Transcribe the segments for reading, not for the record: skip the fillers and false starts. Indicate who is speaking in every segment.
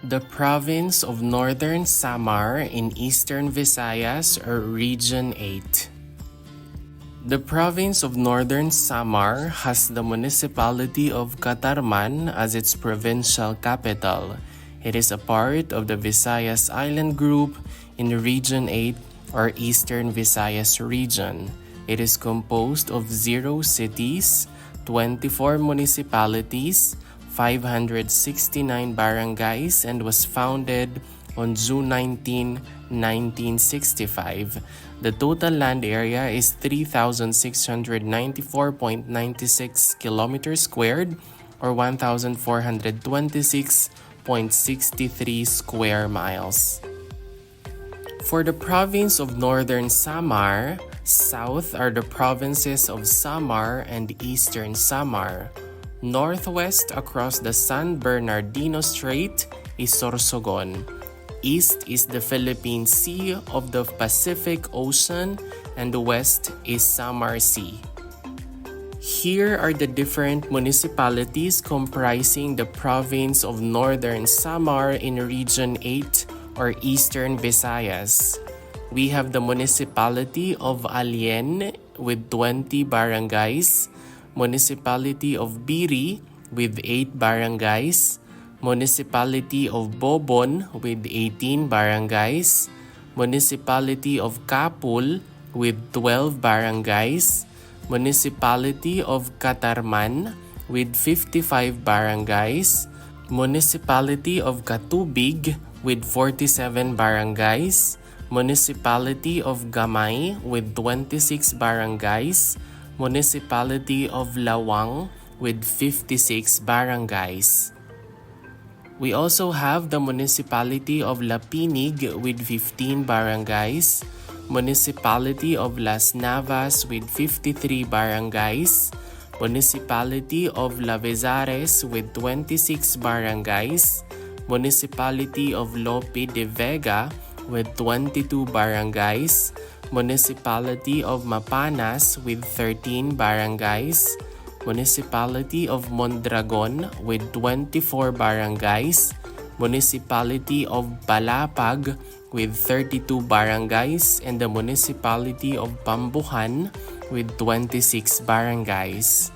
Speaker 1: The province of Northern Samar in Eastern Visayas or Region 8. The province of Northern Samar has the municipality of Catarman as its provincial capital. It is a part of the Visayas Island Group in Region 8 or Eastern Visayas region. It is composed of 0 cities, 24 municipalities, 569 barangays, and was founded on June 19, 1965. The total land area is 3,694.96 kilometers squared or 1,426.63 square miles. For the province of Northern Samar, south are the provinces of Samar and Eastern Samar. Northwest across the San Bernardino Strait is Sorsogon. East is the Philippine Sea of the Pacific Ocean, and the west is Samar Sea. Here are the different municipalities comprising the province of Northern Samar in Region 8 or Eastern Visayas. We have the municipality of Alien with 20 barangays, municipality of Biri with 8 barangays, municipality of Bobon with 18 barangays, municipality of Kapul with 12 barangays, municipality of Catarman with 55 barangays, municipality of Katubig with 47 barangays, municipality of Gamay with 26 barangays, municipality of Lawang with 56 barangays. We also have the municipality of Lapinig with 15 barangays, municipality of Las Navas with 53 barangays, municipality of Lavezares with 26 barangays, municipality of Lope de Vega with 22 barangays, municipality of Mapanas with 13 barangays, municipality of Mondragon with 24 barangays, municipality of Palapag with 32 barangays, and the municipality of Pambuhan with 26 barangays.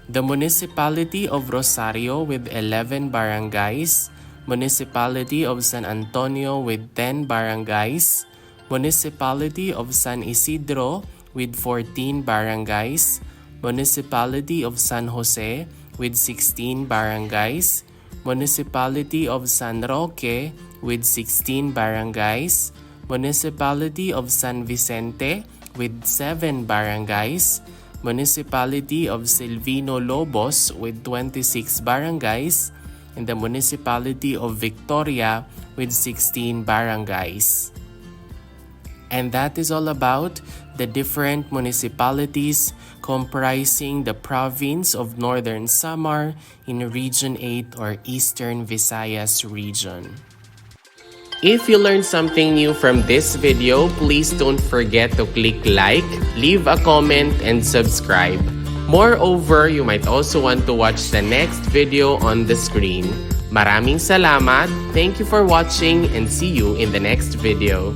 Speaker 1: The municipality of Rosario with 11 barangays, municipality of San Antonio with 10 barangays, municipality of San Isidro with 14 barangays, municipality of San Jose with 16 barangays, municipality of San Roque with 16 barangays, municipality of San Vicente with 7 barangays, municipality of Silvino Lobos with 26 barangays, and the municipality of Victoria with 16 barangays. And that is all about the different municipalities comprising the province of Northern Samar in Region 8 or Eastern Visayas region. If you learned something new from this video, please don't forget to click like, leave a comment, and subscribe. Moreover, you might also want to watch the next video on the screen. Maraming salamat, thank you for watching, and see you in the next video.